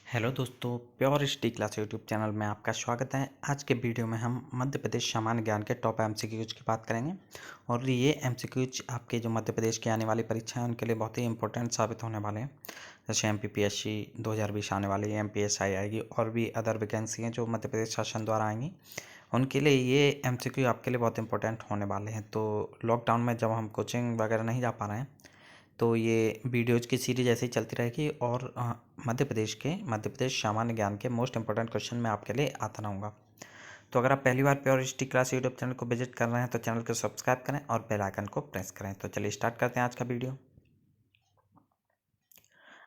Hello दोस्तों, pure study class YouTube channel में आपका स्वागत है। आज के वीडियो में हम मध्य प्रदेश सामान्य ज्ञान के टॉप एमसीक्यूज की बात करेंगे और ये एमसीक्यूज आपके जो मध्य प्रदेश की आने वाली परीक्षा है उनके लिए बहुत ही इंपॉर्टेंट साबित होने वाले हैं। जैसे एमपीपीएससी 2020 आने वाली है, एमपीएसआई आएगी और भी अदर वैकेंसी हैं जो मध्य प्रदेश शासन द्वारा आएंगी, उनके लिए ये एमसीक्यू आपके लिए बहुत इंपॉर्टेंट होने वाले हैं। तो लॉकडाउन में जब हम कोचिंग वगैरह नहीं जा पा रहे हैं तो ये वीडियोज़ की सीरीज ऐसे ही चलती रहेगी और मध्य प्रदेश सामान्य ज्ञान के मोस्ट इंपॉर्टेंट क्वेश्चन मैं आपके लिए आता रहूँगा। तो अगर आप पहली बार pure history class YouTube channel को विजिट कर रहे हैं तो चैनल को सब्सक्राइब करें और बेल आइकन को प्रेस करें। तो चलिए स्टार्ट करते हैं आज का वीडियो।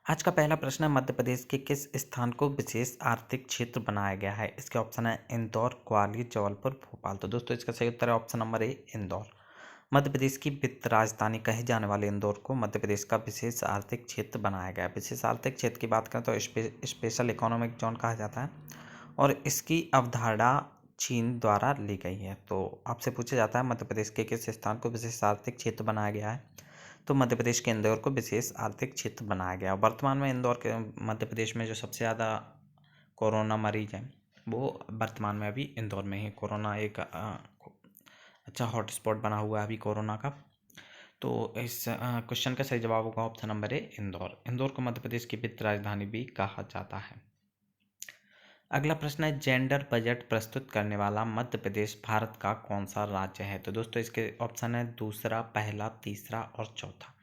आज का पहला प्रश्न है, मध्य प्रदेश के किस स्थान को विशेष आर्थिक क्षेत्र बनाया गया है? इसके ऑप्शन है इंदौर, ग्वालियर, जबलपुर, भोपाल। तो दोस्तों इसका सही उत्तर है option number A, Indore. Madhya Pradesh की वित्त राजधानी कहे जाने वाले इंदौर को मध्य प्रदेश का विशेष आर्थिक क्षेत्र बनाया गया है। विशेष आर्थिक क्षेत्र की बात करें तो स्पेशल इकोनॉमिक जोन कहा जाता है और इसकी अवधारणा चीन द्वारा ली गई है। तो आपसे पूछा जाता है मध्य प्रदेश के किस स्थान को विशेष आर्थिक क्षेत्र बनाया गया है, तो मध्य प्रदेश के इंदौर को विशेष आर्थिक क्षेत्र बनाया गया। वर्तमान में इंदौर के मध्य प्रदेश में जो सबसे ज़्यादा कोरोना मरीज हैं वो वर्तमान में अभी इंदौर में ही। कोरोना एक अच्छा हॉटस्पॉट बना हुआ है अभी कोरोना का। तो इस क्वेश्चन का सही जवाब होगा option number A, Indore. Indore को मध्य प्रदेश की वित्त राजधानी भी कहा जाता है। अगला प्रश्न है, जेंडर बजट प्रस्तुत करने वाला मध्य प्रदेश भारत का कौन सा राज्य है? तो दोस्तों इसके ऑप्शन है दूसरा, पहला, तीसरा और चौथा।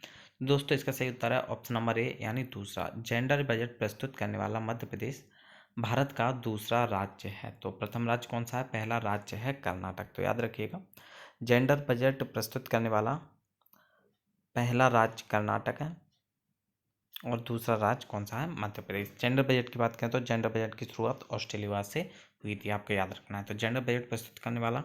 दोस्तों इसका सही उत्तर है ऑप्शन नंबर ए यानी दूसरा। जेंडर बजट प्रस्तुत करने वाला मध्य प्रदेश भारत का दूसरा राज्य है। तो प्रथम राज्य कौन सा है? पहला राज्य है कर्नाटक। तो याद रखिएगा, जेंडर बजट प्रस्तुत करने वाला पहला राज्य कर्नाटक है और दूसरा राज्य कौन सा है? मध्य प्रदेश। जेंडर बजट की बात करें तो जेंडर बजट की शुरुआत ऑस्ट्रेलिया से हुई थी, आपको याद रखना है। तो जेंडर बजट प्रस्तुत करने वाला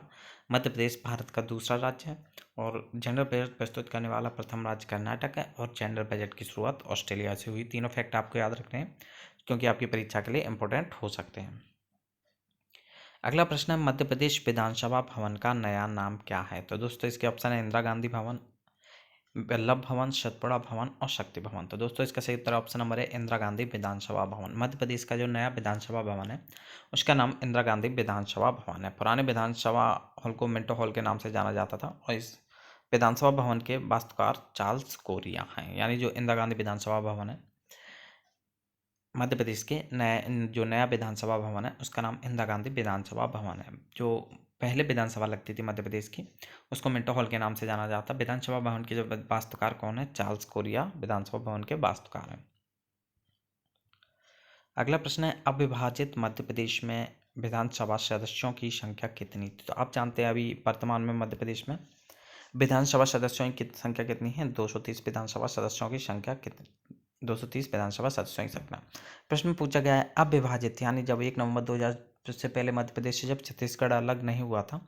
मध्य प्रदेश भारत का दूसरा राज्य है और जेंडर बजट प्रस्तुत करने वाला प्रथम राज्य कर्नाटक है और जेंडर बजट की शुरुआत ऑस्ट्रेलिया से हुई। तीनों फैक्ट आपको याद रखने हैं क्योंकि आपकी परीक्षा के लिए इंपॉर्टेंट हो सकते हैं। अगला प्रश्न है, मध्य प्रदेश विधानसभा भवन का नया नाम क्या है? तो दोस्तों इसके ऑप्शन है इंदिरा गांधी भवन, वल्लभ भवन, सतपुड़ा भवन और शक्ति भवन। तो दोस्तों इसका सही उत्तर ऑप्शन नंबर है इंदिरा गांधी विधानसभा भवन। मध्य प्रदेश का जो नया विधानसभा भवन है उसका नाम इंदिरा गांधी विधानसभा भवन है। पुराने विधानसभा हॉल को मिंटो हॉल के नाम से जाना जाता था और इस विधानसभा भवन के वास्तुकार चार्ल्स कोरिया हैं। यानी जो इंदिरा गांधी विधानसभा भवन है मध्य प्रदेश के जो नया विधानसभा भवन है उसका नाम इंदिरा गांधी विधानसभा भवन है। जो पहले विधानसभा लगती थी मध्य प्रदेश की उसको मिंटो हॉल के नाम से जाना जाता। विधानसभा भवन के जो वास्तुकार कौन है? चार्ल्स कोरिया विधानसभा भवन के वास्तुकार हैं। अगला प्रश्न है, अविभाजित मध्य प्रदेश में विधानसभा सदस्यों की संख्या कितनी थी? तो आप जानते हैं अभी वर्तमान में मध्य प्रदेश में विधानसभा सदस्यों की संख्या कितनी है? 230 विधानसभा सदस्यों की संख्या कितनी? 230 विधानसभा सदस्यों की संख्या। प्रश्न में पूछा गया है अविभाजित यानी जब 1 नवंबर 2000 से पहले मध्य प्रदेश से जब छत्तीसगढ़ अलग नहीं हुआ था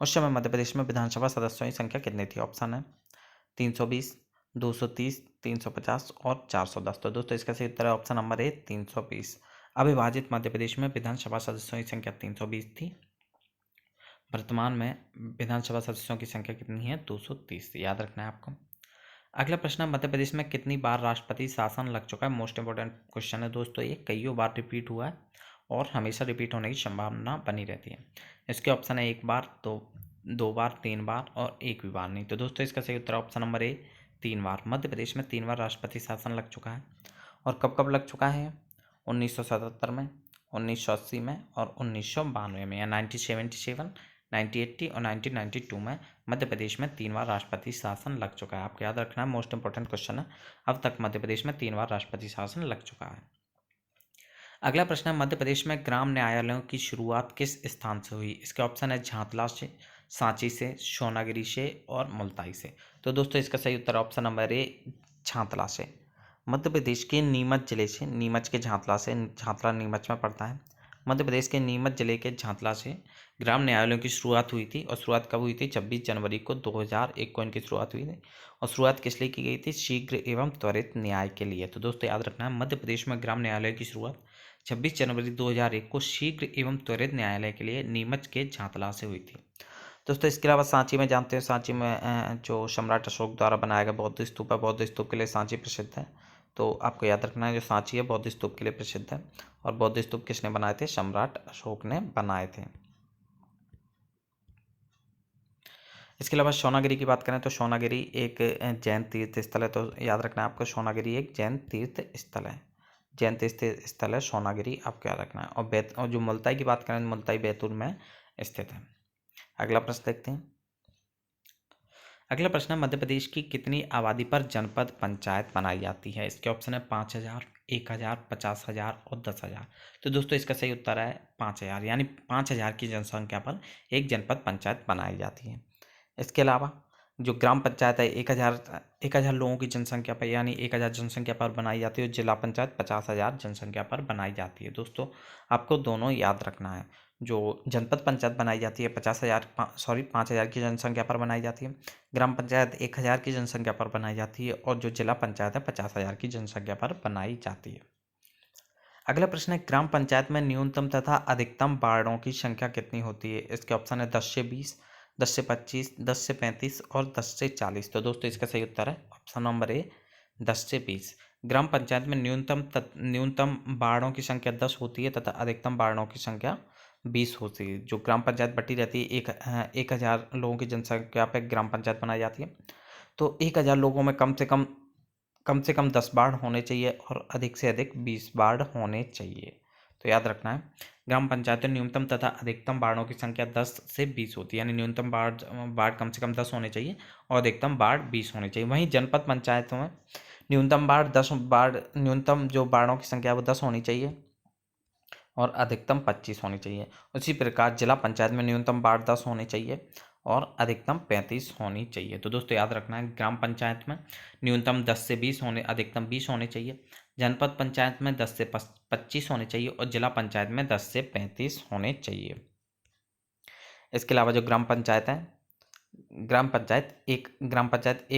उस समय मध्य प्रदेश में विधानसभा सदस्यों की संख्या कितनी थी? ऑप्शन है 320, 230, 350 और 410। तो दोस्तों इसका सही उत्तर है ऑप्शन नंबर ए, 320। अविभाजित मध्य प्रदेश में विधानसभा सदस्यों की संख्या 320 थी। वर्तमान में विधानसभा सदस्यों की संख्या कितनी है? 230। याद रखना है आपको। अगला प्रश्न है, मध्य प्रदेश में कितनी बार राष्ट्रपति शासन लग चुका है? मोस्ट इंपोर्टेंट क्वेश्चन है दोस्तों, ये कईयों बार रिपीट हुआ है और हमेशा रिपीट होने की संभावना बनी रहती है। इसके ऑप्शन है 1 बार, 2 बार, 3 बार और एक भी बार नहीं। तो दोस्तों इसका सही उत्तर ऑप्शन नंबर ए, 3 बार। मध्य प्रदेश में 3 बार राष्ट्रपति शासन लग चुका है। और कब कब लग चुका है? 1977 में, 1980 में और 1992 में, या 1977, 1980 और 1992 में मध्य प्रदेश में 3 बार राष्ट्रपति शासन लग चुका है। आपको याद रखना है, मोस्ट इंपोर्टेंट क्वेश्चन है। अब तक मध्य प्रदेश में 3 बार राष्ट्रपति शासन लग चुका है। अगला प्रश्न है, मध्य प्रदेश में ग्राम न्यायालयों की शुरुआत किस स्थान से हुई? इसके ऑप्शन है झांतला से, सांची से, सोनागिरी से और मुल्ताई से। तो दोस्तों इसका सही उत्तर ऑप्शन नंबर ए, झांतला से। मध्य प्रदेश के नीमच जिले से, नीमच के झांतला से, झांतला नीमच में पड़ता है, मध्य प्रदेश के नीमच जिले के झांतला से ग्राम न्यायालयों की शुरुआत हुई थी। और शुरुआत कब हुई थी? 26 जनवरी को 2001 को इनकी शुरुआत हुई थी। और शुरुआत किस लिए की गई थी? शीघ्र एवं त्वरित न्याय के लिए। तो दोस्तों याद रखना है, मध्य प्रदेश में ग्राम न्यायालय की शुरुआत 26 जनवरी 2001 को शीघ्र एवं त्वरित न्यायालय के लिए नीमच के झांतला से हुई थी। दोस्तों इसके अलावा सांची में जानते हैं, सांची में जो सम्राट अशोक द्वारा बनाया गया बौद्ध स्तूप है, बौद्ध स्तूप के लिए सांची प्रसिद्ध है। तो आपको याद रखना है जो सांची है बौद्ध स्तूप के लिए प्रसिद्ध है। और बौद्ध स्तूप किसने बनाए थे? सम्राट अशोक ने बनाए थे। इसके अलावा सोनागिरी की बात करें तो सोनागिरी एक जैन तीर्थ स्थल है। तो याद रखना है आपको, सोनागिरी एक जैन तीर्थ स्थल है। जैन तीर्थ स्थल है सोनागिरी, आपको याद रखना है। और जो मुल्ताई की बात करें, मुल्ताई बैतूल में स्थित है। अगला प्रश्न देखते हैं। अगला प्रश्न है, मध्य प्रदेश की कितनी आबादी पर जनपद पंचायत बनाई जाती है? इसके ऑप्शन है 5000, 1000, 50,000 और 10,000। तो दोस्तों इसका सही उत्तर है 5000, यानी 5000 की जनसंख्या पर एक जनपद पंचायत बनाई जाती है। इसके अलावा जो ग्राम पंचायत है 1000 लोगों की जनसंख्या पर, यानी 1000 जनसंख्या पर बनाई जाती है। और जिला पंचायत 50,000 जनसंख्या पर बनाई जाती है। दोस्तों आपको दोनों याद रखना है। जो जनपद पंचायत बनाई जाती है 5000 की जनसंख्या पर बनाई जाती है। ग्राम पंचायत 1000 की जनसंख्या पर बनाई जाती है। और जो जिला पंचायत है 50,000 की जनसंख्या पर बनाई जाती है। अगला प्रश्न है, ग्राम पंचायत में न्यूनतम तथा अधिकतम वार्डों की संख्या कितनी होती है? इसके ऑप्शन है 10 से 20, 10 से 25, 10 से 35 और 10 से 40। तो दोस्तों इसका सही उत्तर है ऑप्शन नंबर ए, 10 से 20। ग्राम पंचायत में न्यूनतम वार्डों की संख्या 10 होती है तथा अधिकतम वार्डों की संख्या 20 होती है। जो ग्राम पंचायत बटी रहती है 1000 लोगों की जनसंख्या पर ग्राम पंचायत बनाई जाती है। तो 1000 लोगों में कम से कम 10 वार्ड होने चाहिए और अधिक से अधिक 20 वार्ड होने चाहिए। तो याद रखना है, ग्राम पंचायत में न्यूनतम तथा अधिकतम वार्डों की संख्या 10 से 20 होती है। यानी न्यूनतम वार्ड कम से कम 10 होने चाहिए और अधिकतम वार्ड 20 होने चाहिए। वहीं जनपद पंचायतों में न्यूनतम जो वार्डों की संख्या है वो 10 होनी चाहिए और अधिकतम 25 होनी चाहिए। उसी प्रकार जिला पंचायत में न्यूनतम वार्ड 10 होने चाहिए और अधिकतम 35 होनी चाहिए। तो दोस्तों याद रखना है, ग्राम पंचायत में न्यूनतम 10 से 20 होने, अधिकतम 20 होने चाहिए। जनपद पंचायत में 10 से 25 होने चाहिए और जिला पंचायत में 10 से 35 होने चाहिए। इसके अलावा जो ग्राम पंचायत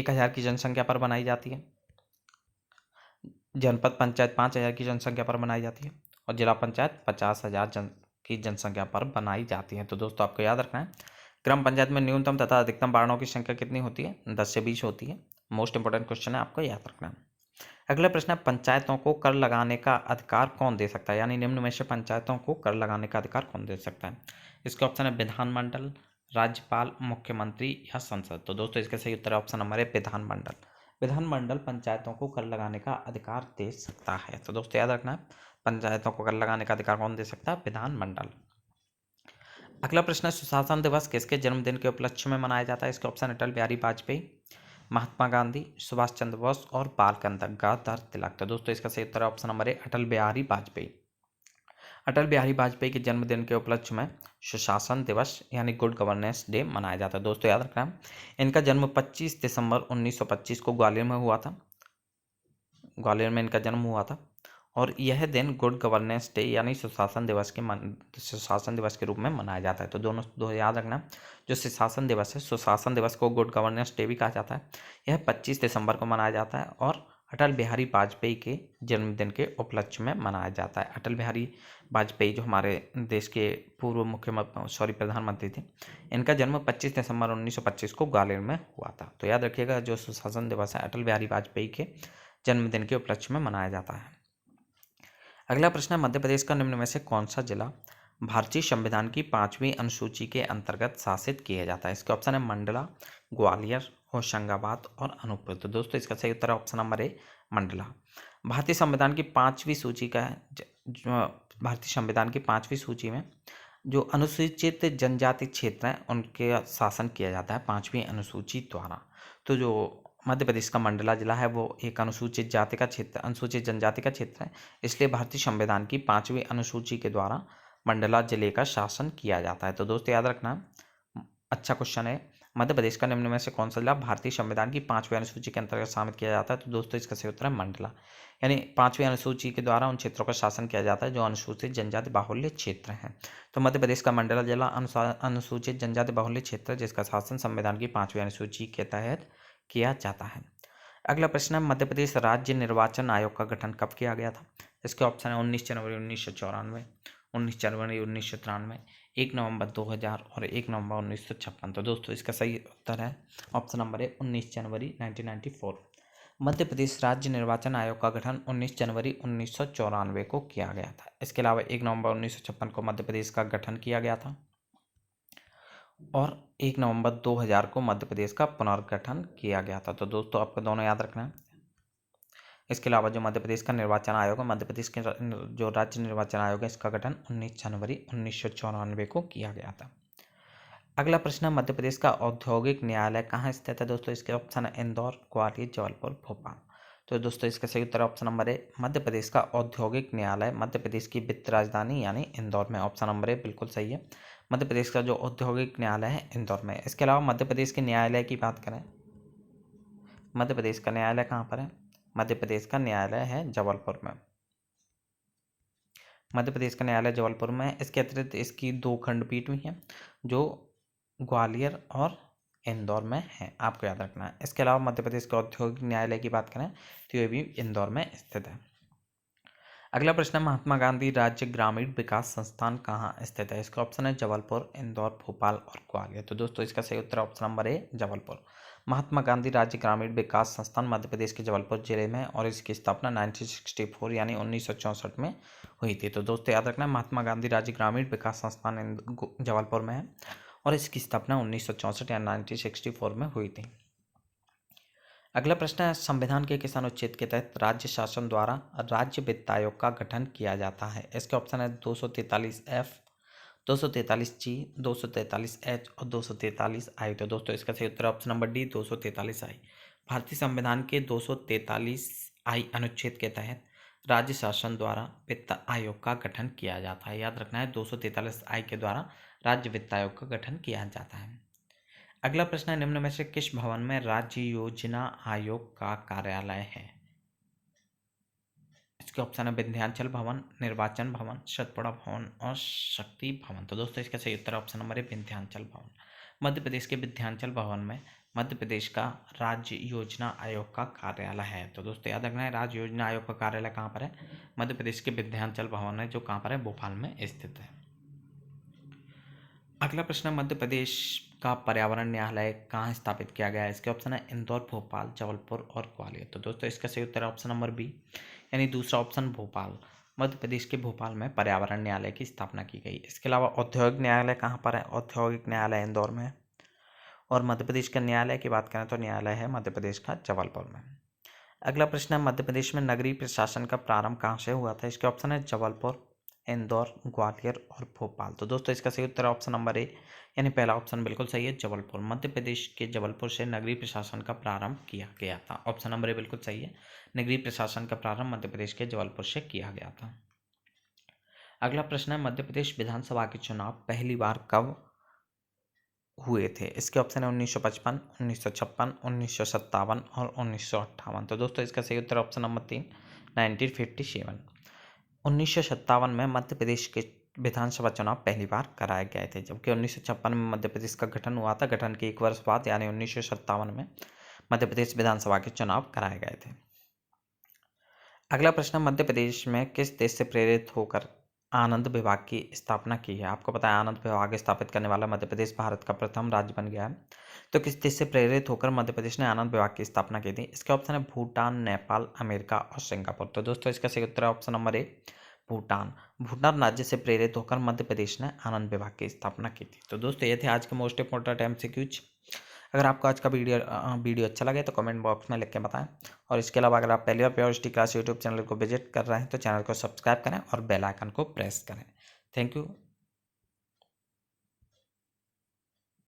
1000 की जनसंख्या पर बनाई जाती है। जनपद पंचायत 5000 की जनसंख्या पर बनाई जाती है और जिला पंचायत 50,000 की जनसंख्या पर बनाई जाती है। तो दोस्तों आपको याद रखना है, ग्राम पंचायत में न्यूनतम तथा अधिकतम वार्डों की संख्या कितनी होती है? 10 से 20 होती है। मोस्ट इंपोर्टेंट क्वेश्चन है, आपको याद रखना है। अगला प्रश्न है, पंचायतों को कर लगाने का अधिकार कौन दे सकता है? यानी निम्न में से पंचायतों को कर लगाने का अधिकार कौन दे सकता है? इसके ऑप्शन है विधानमंडल, राज्यपाल, मुख्यमंत्री या संसद। तो दोस्तों इसका सही उत्तर है ऑप्शन नंबर है विधानमंडल। विधानमंडल पंचायतों को कर लगाने का अधिकार दे सकता है। तो दोस्तों याद रखना है, पंचायतों को कर लगाने का अधिकार कौन दे सकता है? विधानमंडल। अगला प्रश्न है, सुशासन दिवस किसके जन्मदिन के उपलक्ष्य में मनाया जाता है? इसके ऑप्शन अटल बिहारी वाजपेयी, महात्मा गांधी, सुभाष चंद्र बोस और बाल गंगाधर तिलक। तो दोस्तों इसका सही उत्तर है option number A, Atal Bihari Vajpayee. Atal Bihari Vajpayee के जन्मदिन के उपलक्ष्य में सुशासन दिवस यानी गुड गवर्नेंस डे मनाया जाता है। दोस्तों याद रखना है, इनका जन्म 25 दिसंबर 1925 को ग्वालियर में हुआ था। ग्वालियर में इनका जन्म हुआ था और यह दिन गुड गवर्नेंस डे यानी सुशासन दिवस के रूप में मनाया जाता है। तो दो याद रखना, जो सुशासन दिवस है, सुशासन दिवस को गुड गवर्नेंस डे भी कहा जाता है। यह 25 दिसंबर को मनाया जाता है और अटल बिहारी वाजपेयी के जन्मदिन के उपलक्ष्य में मनाया जाता है। अटल बिहारी वाजपेयी जो हमारे देश के पूर्व प्रधानमंत्री थे, इनका जन्म 25 दिसंबर 1925 को ग्वालियर में हुआ था। तो याद रखिएगा, जो सुशासन दिवस है अटल बिहारी वाजपेयी के जन्मदिन के उपलक्ष्य में मनाया जाता है। अगला प्रश्न है, मध्य प्रदेश का निम्न में से कौन सा जिला भारतीय संविधान की 5वीं अनुसूची के अंतर्गत शासित किया जाता है? इसके ऑप्शन है मंडला, ग्वालियर, होशंगाबाद और अनूपपुर। तो दोस्तों इसका सही उत्तर है ऑप्शन नंबर ए, मंडला। भारतीय संविधान की 5वीं सूची का भारतीय संविधान की 5वीं सूची में जो अनुसूचित जनजाति क्षेत्र हैं उनके शासन किया जाता है 5वीं अनुसूची द्वारा। तो जो मध्य प्रदेश का मंडला जिला है वो एक अनुसूचित जनजाति का क्षेत्र है, इसलिए भारतीय संविधान की 5वीं अनुसूची के द्वारा मंडला जिले का शासन किया जाता है। तो दोस्तों याद रखना, अच्छा क्वेश्चन है, मध्य प्रदेश का निम्न में से कौन सा जिला भारतीय संविधान की 5वीं अनुसूची के अंतर्गत शामिल किया जाता है? तो दोस्तों इसका सही उत्तर है मंडला। यानी 5वीं अनुसूची के द्वारा उन क्षेत्रों का शासन किया जाता है जो अनुसूचित जनजाति बाहुल्य क्षेत्र हैं। तो मध्य प्रदेश का मंडला जिला अनुसूचित जनजाति बाहुल्य क्षेत्र है जिसका शासन संविधान की 5वीं अनुसूची के तहत किया जाता है। अगला प्रश्न है, मध्य प्रदेश राज्य निर्वाचन आयोग का गठन कब किया गया था? इसके ऑप्शन है 19 जनवरी 1994, 19 जनवरी 1993, 1 नवंबर 2000 और 1 नवंबर 1956। तो दोस्तों इसका सही उत्तर है ऑप्शन नंबर है 19 जनवरी 1994। मध्य प्रदेश राज्य निर्वाचन आयोग का गठन 19 जनवरी 1994 को किया गया था। इसके अलावा 1 नवंबर 1956 को मध्य प्रदेश का गठन किया गया था और 1 नवंबर 2000 को मध्य प्रदेश का पुनर्गठन किया गया था। तो दोस्तों आपको दोनों याद रखना है। इसके अलावा जो मध्य प्रदेश का निर्वाचन आयोग है, मध्य प्रदेश के जो राज्य निर्वाचन आयोग है, इसका गठन 19 जनवरी 1994 को किया गया था। अगला प्रश्न है, मध्य प्रदेश का औद्योगिक न्यायालय कहाँ स्थित है? दोस्तों इसके ऑप्शन है इंदौर, ग्वालियर, जबलपुर, भोपाल। तो दोस्तों इसका सही उत्तर option number A, Madhya Pradesh का औद्योगिक न्यायालय मध्य प्रदेश की वित्त राजधानी यानी इंदौर में। ऑप्शन नंबर ए बिल्कुल सही है। मध्य प्रदेश का जो औद्योगिक न्यायालय है इंदौर में। इसके अलावा मध्य प्रदेश के न्यायालय की बात करें, मध्य प्रदेश का न्यायालय कहाँ पर है? मध्य प्रदेश का न्यायालय है जबलपुर में। मध्य प्रदेश का न्यायालय जबलपुर में है। इसके अतिरिक्त इसकी 2 खंडपीठ भी हैं जो ग्वालियर और इंदौर में है, आपको याद रखना है। इसके अलावा मध्य प्रदेश के औद्योगिक न्यायालय की बात करें तो ये भी इंदौर में स्थित है। अगला प्रश्न है, महात्मा गांधी राज्य ग्रामीण विकास संस्थान कहाँ स्थित है? इसका ऑप्शन है जबलपुर, इंदौर, भोपाल और ग्वालियर। तो दोस्तों इसका सही उत्तर option number A Jabalpur. Mahatma Gandhi राज्य ग्रामीण विकास संस्थान मध्य प्रदेश के जबलपुर जिले में और इसकी स्थापना 1964 यानी 1964 में हुई थी। तो दोस्तों याद रखना, महात्मा गांधी राज्य ग्रामीण विकास संस्थान जबलपुर में है और इसकी स्थापना 1964 या 1964 में हुई थी। अगला प्रश्न है, संविधान के किस अनुच्छेद के तहत राज्य शासन द्वारा राज्य वित्त आयोग का गठन किया जाता है? इसके ऑप्शन है 243F, 243G, 243H और 243I। तो दोस्तों इसका सही उत्तर ऑप्शन नंबर डी 243I। भारतीय संविधान के 243I अनुच्छेद के तहत राज्य शासन द्वारा वित्त आयोग का गठन किया जाता है। याद रखना है 243I के द्वारा राज्य वित्त आयोग का गठन किया जाता है। अगला प्रश्न है, निम्न में से किस भवन में राज्य योजना आयोग का कार्यालय है? इसके ऑप्शन है विंध्याचल भवन, निर्वाचन भवन, सतपुड़ा भवन और शक्ति भवन। तो दोस्तों इसका सही उत्तर ऑप्शन नंबर है विंध्याचल भवन। मध्य प्रदेश के विंध्याचल भवन में मध्य प्रदेश का राज्य योजना आयोग का कार्यालय है। तो दोस्तों याद रखना है राज्य योजना आयोग का कार्यालय कहाँ पर है? मध्य प्रदेश के विंध्याचल भवन है जो कहाँ पर है? भोपाल में स्थित है। अगला प्रश्न है, मध्य प्रदेश का पर्यावरण न्यायालय कहाँ स्थापित किया गया है? इसके ऑप्शन है इंदौर, भोपाल, जबलपुर और ग्वालियर। तो दोस्तों इसका सही उत्तर है ऑप्शन नंबर बी यानी दूसरा ऑप्शन भोपाल। मध्य प्रदेश के भोपाल में पर्यावरण न्यायालय की स्थापना की गई। इसके अलावा औद्योगिक न्यायालय कहाँ पर है? औद्योगिक न्यायालय इंदौर में है और मध्य प्रदेश का न्यायालय की बात करें तो न्यायालय है मध्य प्रदेश का जबलपुर में। अगला प्रश्न है, मध्य प्रदेश में नगरीय प्रशासन का प्रारंभ कहाँ से हुआ था? इसके ऑप्शन है जबलपुर, इंदौर, ग्वालियर और भोपाल। तो दोस्तों इसका सही उत्तर ऑप्शन नंबर ए यानी पहला ऑप्शन बिल्कुल सही है, जबलपुर। मध्य प्रदेश के जबलपुर से नगरीय प्रशासन का प्रारंभ किया गया था। ऑप्शन नंबर ए बिल्कुल सही है, नगरीय प्रशासन का प्रारंभ मध्य प्रदेश के जबलपुर से किया गया था। अगला प्रश्न है, मध्य प्रदेश विधानसभा के चुनाव पहली बार कब हुए थे? इसके ऑप्शन है 1955, 1956, 1957 और 1958। तो दोस्तों इसका सही उत्तर ऑप्शन नंबर 3 1957। 1957 में मध्य प्रदेश के विधानसभा चुनाव पहली बार कराए गए थे, जबकि 1956 में मध्य प्रदेश का गठन हुआ था। गठन के 1 वर्ष बाद यानी 1957 में मध्य प्रदेश विधानसभा के चुनाव कराए गए थे। अगला प्रश्न, मध्य प्रदेश में किस देश से प्रेरित होकर आनंद विभाग की स्थापना की है? आपको पता है आनंद विभाग स्थापित करने वाला मध्य प्रदेश भारत का प्रथम राज्य बन गया है। तो किस देश से प्रेरित होकर मध्य प्रदेश ने आनंद विभाग की स्थापना की थी? इसके ऑप्शन है भूटान, नेपाल, अमेरिका और सिंगापुर। तो दोस्तों इसका सही उत्तर है option number A Bhutan. Bhutan राज्य से प्रेरित होकर मध्य प्रदेश ने आनंद विभाग की स्थापना की थी। तो दोस्तों ये थे आज के मोस्ट इंपोर्टेंट MCQs। अगर आपको आज का वीडियो अच्छा लगे तो कमेंट बॉक्स में लिख के बताएं और इसके अलावा अगर आप पहली बार pure history class YouTube channel को विजिट कर रहे हैं तो चैनल को सब्सक्राइब करें और बेल आइकन को प्रेस करें। Thank you.